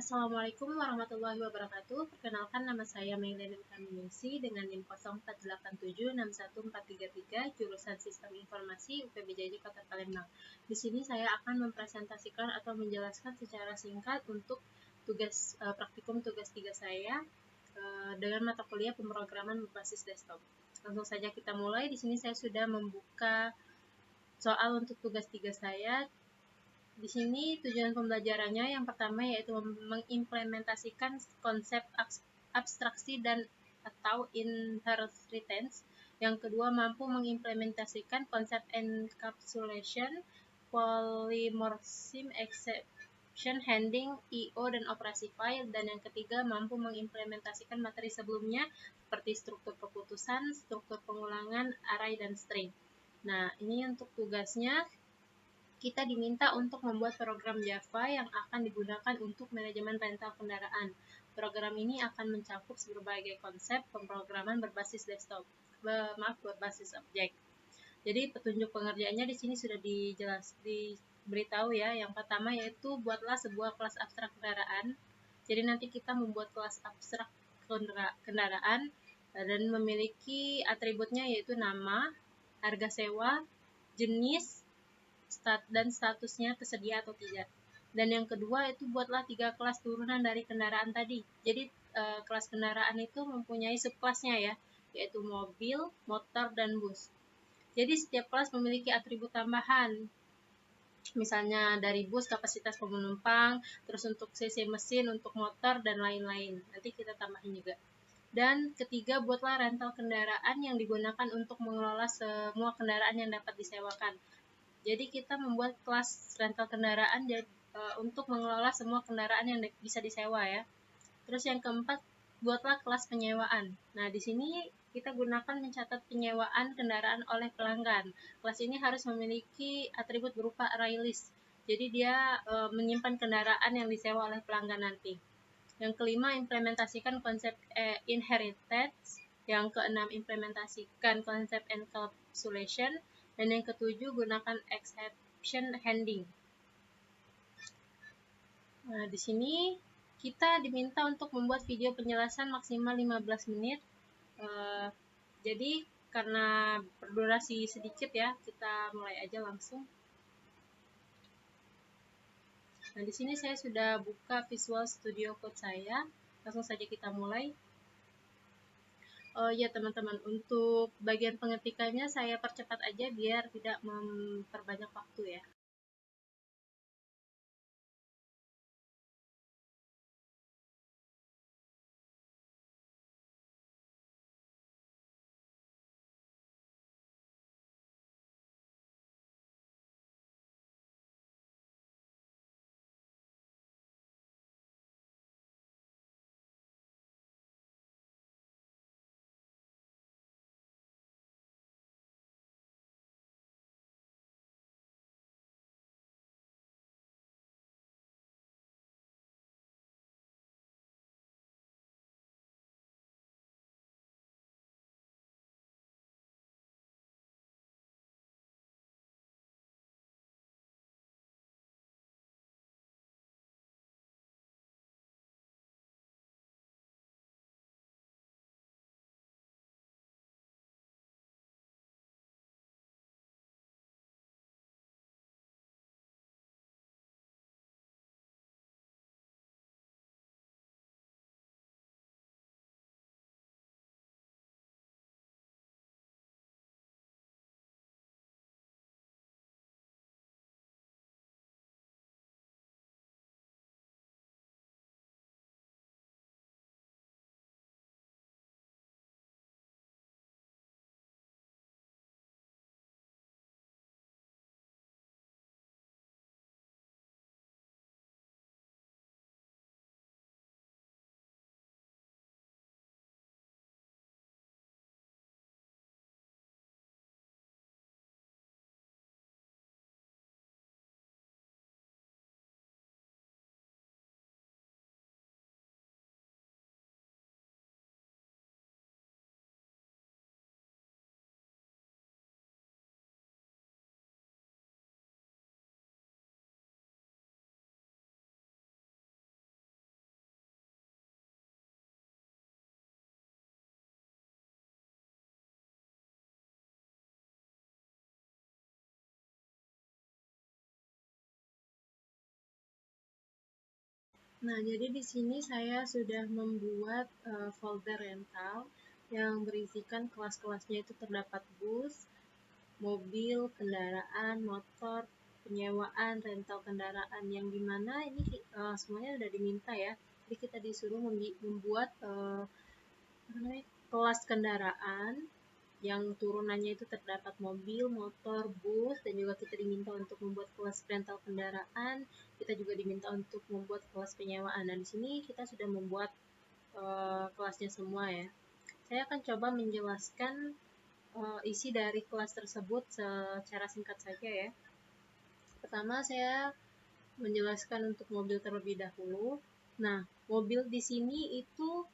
Assalamualaikum warahmatullahi wabarakatuh. Perkenalkan, nama saya Mailen Kaminingsi dengan NIM 0876161433 jurusan Sistem Informasi UPBJJ Kota Palembang. Di sini saya akan mempresentasikan atau menjelaskan secara singkat untuk praktikum tugas 3 saya dengan mata kuliah pemrograman berbasis desktop. Langsung saja kita mulai. Di sini saya sudah membuka soal untuk tugas 3 saya. Di sini tujuan pembelajarannya yang pertama yaitu mengimplementasikan konsep abstraksi dan atau inheritance. Yang kedua, mampu mengimplementasikan konsep encapsulation, polymorphism, exception handling, I/O dan operasi file. Dan yang ketiga, mampu mengimplementasikan materi sebelumnya seperti struktur keputusan, struktur pengulangan, array dan string. Nah, ini untuk tugasnya. Kita diminta untuk membuat program Java yang akan digunakan untuk manajemen rental kendaraan. Program ini akan mencakup berbagai konsep pemrograman berbasis berbasis objek. Jadi petunjuk pengerjaannya di sini sudah diberitahu ya. Yang pertama yaitu buatlah sebuah kelas abstrak kendaraan. Jadi nanti kita membuat kelas abstrak kendaraan dan memiliki atributnya yaitu nama, harga sewa, jenis, dan statusnya tersedia atau tidak. Dan yang kedua itu buatlah 3 kelas turunan dari kendaraan tadi. Jadi kelas kendaraan itu mempunyai subkelasnya ya, yaitu mobil, motor, dan bus. Jadi setiap kelas memiliki atribut tambahan. Misalnya dari bus kapasitas penumpang, terus untuk cc mesin, untuk motor, dan lain-lain. Nanti kita tambahin juga. Dan ketiga, buatlah rental kendaraan yang digunakan untuk mengelola semua kendaraan yang dapat disewakan. Jadi kita membuat kelas rental kendaraan untuk mengelola semua kendaraan yang bisa disewa ya. Terus yang keempat, buatlah kelas penyewaan. Nah, di sini kita gunakan mencatat penyewaan kendaraan oleh pelanggan. Kelas ini harus memiliki atribut berupa array list. Jadi dia menyimpan kendaraan yang disewa oleh pelanggan nanti. Yang kelima, implementasikan konsep inheritance. Yang keenam, implementasikan konsep encapsulation. Dan yang ketujuh, gunakan exception handling. Nah, di sini kita diminta untuk membuat video penjelasan maksimal 15 menit. Jadi karena berdurasi sedikit ya, kita mulai aja langsung. Nah, di sini saya sudah buka Visual Studio Code saya. Langsung saja kita mulai. Ya teman-teman, untuk bagian pengetikannya saya percepat aja biar tidak memperbanyak waktu ya. Nah, jadi di sini saya sudah membuat folder rental yang berisikan kelas-kelasnya itu terdapat bus, mobil, kendaraan, motor, penyewaan, rental kendaraan, yang dimana ini semuanya sudah diminta ya. Jadi kita disuruh membuat kelas kendaraan yang turunannya itu terdapat mobil, motor, bus, dan juga kita diminta untuk membuat kelas rental kendaraan. Kita juga diminta untuk membuat kelas penyewaan. Dan di sini kita sudah membuat kelasnya semua ya. Saya akan coba menjelaskan isi dari kelas tersebut secara singkat saja ya. Pertama saya menjelaskan untuk mobil terlebih dahulu. Nah, mobil di sini itu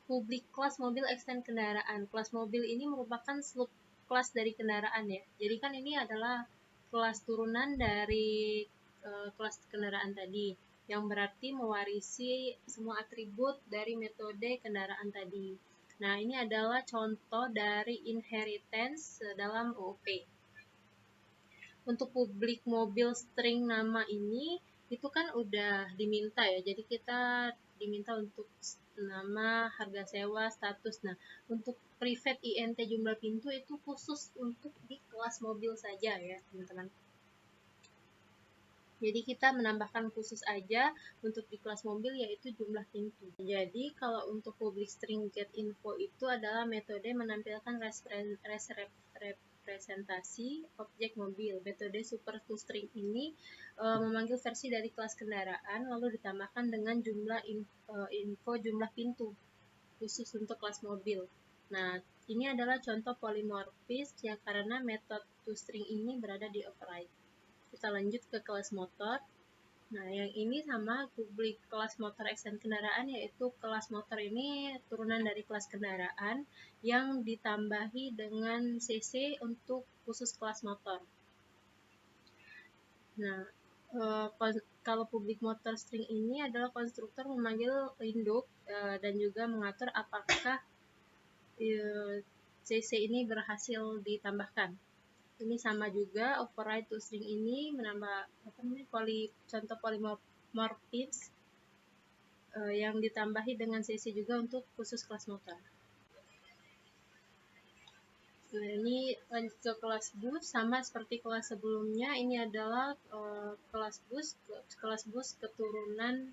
public kelas mobil extend kendaraan. Kelas mobil ini merupakan sub kelas dari kendaraan ya. Jadi kan ini adalah kelas turunan dari kelas kendaraan tadi, yang berarti mewarisi semua atribut dari metode kendaraan tadi. Nah, ini adalah contoh dari inheritance dalam OOP. Untuk publik mobil string nama ini itu kan udah diminta ya, jadi kita diminta untuk nama, harga sewa, status. Nah, untuk private INT jumlah pintu itu khusus untuk di kelas mobil saja ya teman-teman. Jadi kita menambahkan khusus aja untuk di kelas mobil yaitu jumlah pintu. Jadi kalau untuk public string get info itu adalah metode menampilkan representasi objek mobil. Metode super toString ini memanggil versi dari kelas kendaraan lalu ditambahkan dengan jumlah info jumlah pintu khusus untuk kelas mobil. Nah, ini adalah contoh polymorphis ya karena metode toString ini berada di override. Kita lanjut ke kelas motor. Nah, yang ini sama publik kelas motor extend kendaraan, yaitu kelas motor ini turunan dari kelas kendaraan yang ditambahi dengan CC untuk khusus kelas motor. Nah, kalau public motor string ini adalah konstruktor memanggil induk dan juga mengatur apakah CC ini berhasil ditambahkan. Ini sama juga, override toString ini menambah contoh polymorphis yang ditambahi dengan CC juga untuk khusus kelas motor. Nah, ini lanjut ke kelas bus, sama seperti kelas sebelumnya. Ini adalah kelas bus keturunan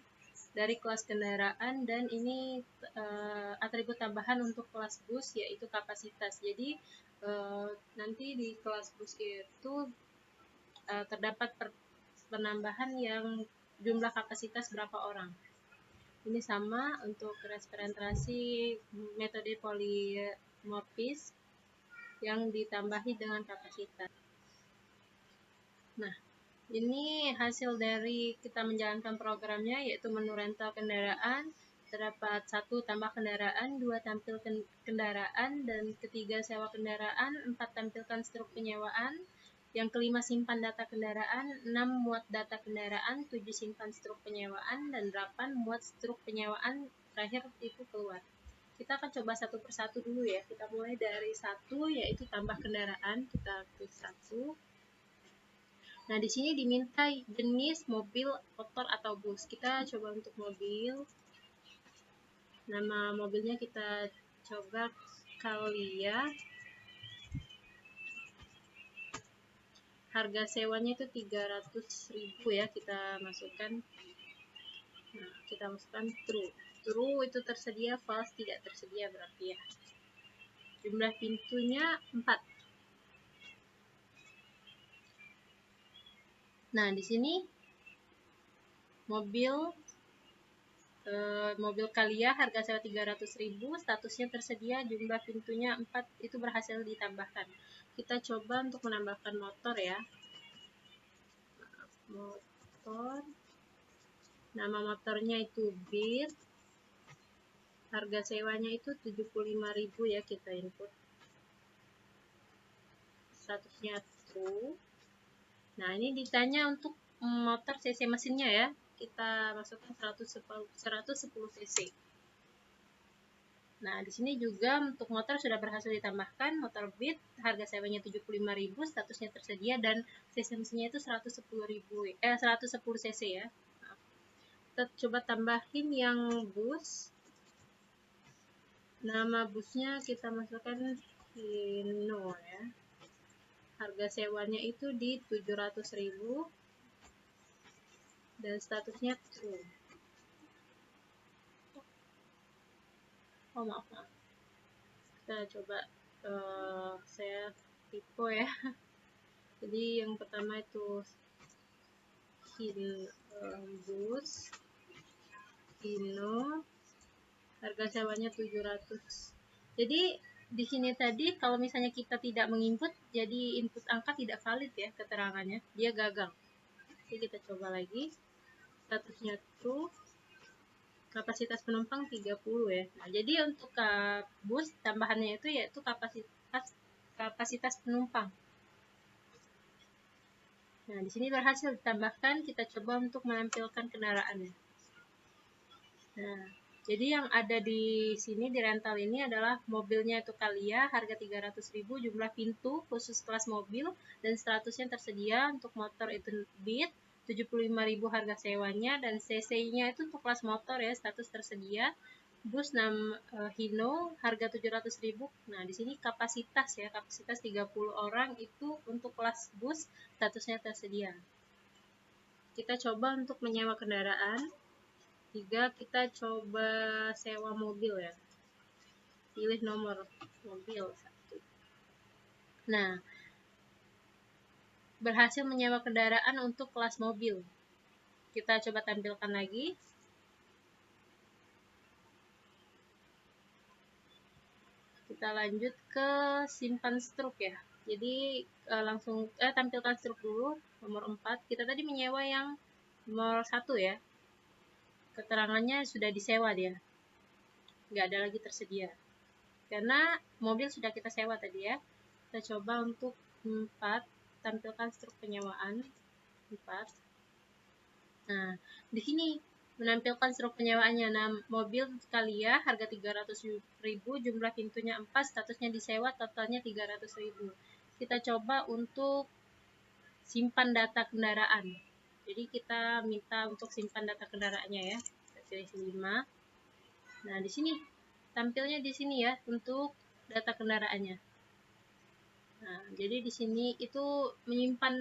dari kelas kendaraan, dan ini atribut tambahan untuk kelas bus yaitu kapasitas. Jadi nanti di kelas bus itu terdapat penambahan yang jumlah kapasitas berapa orang. Ini sama untuk representasi metode polymorphis yang ditambahi dengan kapasitas. Nah, ini hasil dari kita menjalankan programnya, yaitu menu rental kendaraan. Terdapat 1 tambah kendaraan, 2 tampil kendaraan, dan ketiga sewa kendaraan, 4 tampilkan struk penyewaan, yang kelima simpan data kendaraan, 6 muat data kendaraan, 7 simpan struk penyewaan, dan 8 muat struk penyewaan, terakhir itu keluar. Kita akan coba satu persatu dulu ya. Kita mulai dari 1 yaitu tambah kendaraan, kita klik 1. Nah, di sini diminta jenis mobil, motor, atau bus. Kita coba untuk mobil. Nama mobilnya kita coba Calya. Harga sewanya itu 300.000 ya, kita masukkan. Nah, kita masukkan true. True itu tersedia, false tidak tersedia berarti ya. Jumlah pintunya 4. Nah, di sini mobil Calya harga sewa 300.000, statusnya tersedia, jumlah pintunya 4, itu berhasil ditambahkan. Kita coba untuk menambahkan motor ya. Motor, nama motornya itu Beat, harga sewanya itu 75.000 ya, kita input. Statusnya true. Nah, ini ditanya untuk motor cc mesinnya ya. Kita masukkan 110 cc. Nah, di sini juga untuk motor sudah berhasil ditambahkan, motor Beat, harga sewanya 75.000, statusnya tersedia, dan cc mesinnya itu 110 cc ya. kita coba tambahin yang bus. Nama busnya kita masukkan Hino ya. Harga sewanya itu di 700.000 dan statusnya true. Oh maaf. Kita coba saya tipe ya. Jadi yang pertama itu bus Hino, harga sewanya 700. Jadi di sini tadi kalau misalnya kita tidak menginput, jadi input angka tidak valid ya keterangannya, dia gagal. Jadi kita coba lagi, statusnya true, kapasitas penumpang 30 ya. Nah, jadi untuk bus tambahannya itu yaitu kapasitas penumpang. Nah, di sini berhasil ditambahkan, kita coba untuk menampilkan kendaraannya. Nah, jadi yang ada di sini di rental ini adalah mobilnya itu Calia, harga 300.000, jumlah pintu khusus kelas mobil dan statusnya tersedia. Untuk motor itu Beat, 75.000 harga sewanya dan cc-nya itu untuk kelas motor ya, status tersedia. Bus Hino harga 700.000. Nah, di sini kapasitas ya, kapasitas 30 orang itu untuk kelas bus, statusnya tersedia. Kita coba untuk menyewa kendaraan. 3, kita coba sewa mobil ya. Pilih nomor mobil 1. Nah, berhasil menyewa kendaraan untuk kelas mobil. Kita coba tampilkan lagi. Kita lanjut ke simpan struk ya. Jadi langsung tampilkan struk dulu, nomor 4. Kita tadi menyewa yang nomor 1 ya. Keterangannya sudah disewa dia. Nggak ada lagi tersedia. Karena mobil sudah kita sewa tadi ya. Kita coba untuk 4, tampilkan struk penyewaan 4. Nah, di sini menampilkan struk penyewaannya. Nah, mobil Calia harga 300.000, jumlah pintunya 4, statusnya disewa, totalnya 300.000. Kita coba untuk simpan data kendaraan. Jadi kita minta untuk simpan data kendaraannya ya. Kita pilih 5. Nah, di sini tampilnya di sini ya untuk data kendaraannya. Nah, jadi di sini itu menyimpan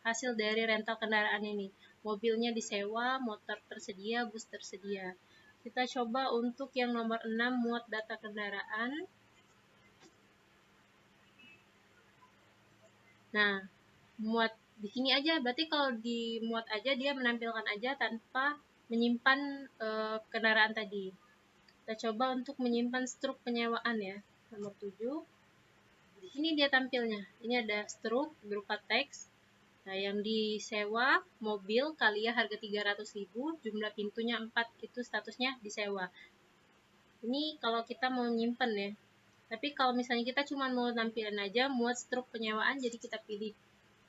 hasil dari rental kendaraan ini. Mobilnya disewa, motor tersedia, bus tersedia. Kita coba untuk yang nomor 6, muat data kendaraan. Nah, muat di sini aja, berarti kalau dimuat aja dia menampilkan aja tanpa menyimpan kendaraan tadi. Kita coba untuk menyimpan struk penyewaan ya, nomor 7. Di sini dia tampilnya. Ini ada struk berupa teks. Nah, yang disewa mobil Calia harga 300.000, jumlah pintunya 4, itu statusnya disewa. Ini kalau kita mau nyimpen ya. Tapi kalau misalnya kita cuma mau nampilin aja, muat struk penyewaan, jadi kita pilih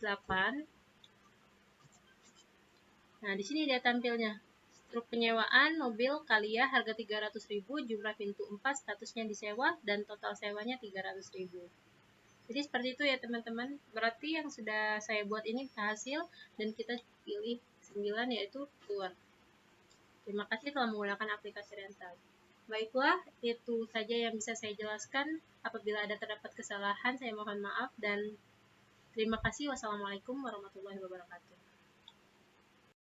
8. Nah, di sini dia tampilnya. Struk penyewaan mobil Calia harga 300.000, jumlah pintu 4, statusnya disewa, dan total sewanya 300.000. Jadi seperti itu ya teman-teman. Berarti yang sudah saya buat ini berhasil dan kita pilih 9 yaitu keluar. Terima kasih telah menggunakan aplikasi rental. Baiklah, itu saja yang bisa saya jelaskan. Apabila ada terdapat kesalahan, saya mohon maaf dan terima kasih. Wassalamualaikum warahmatullahi wabarakatuh.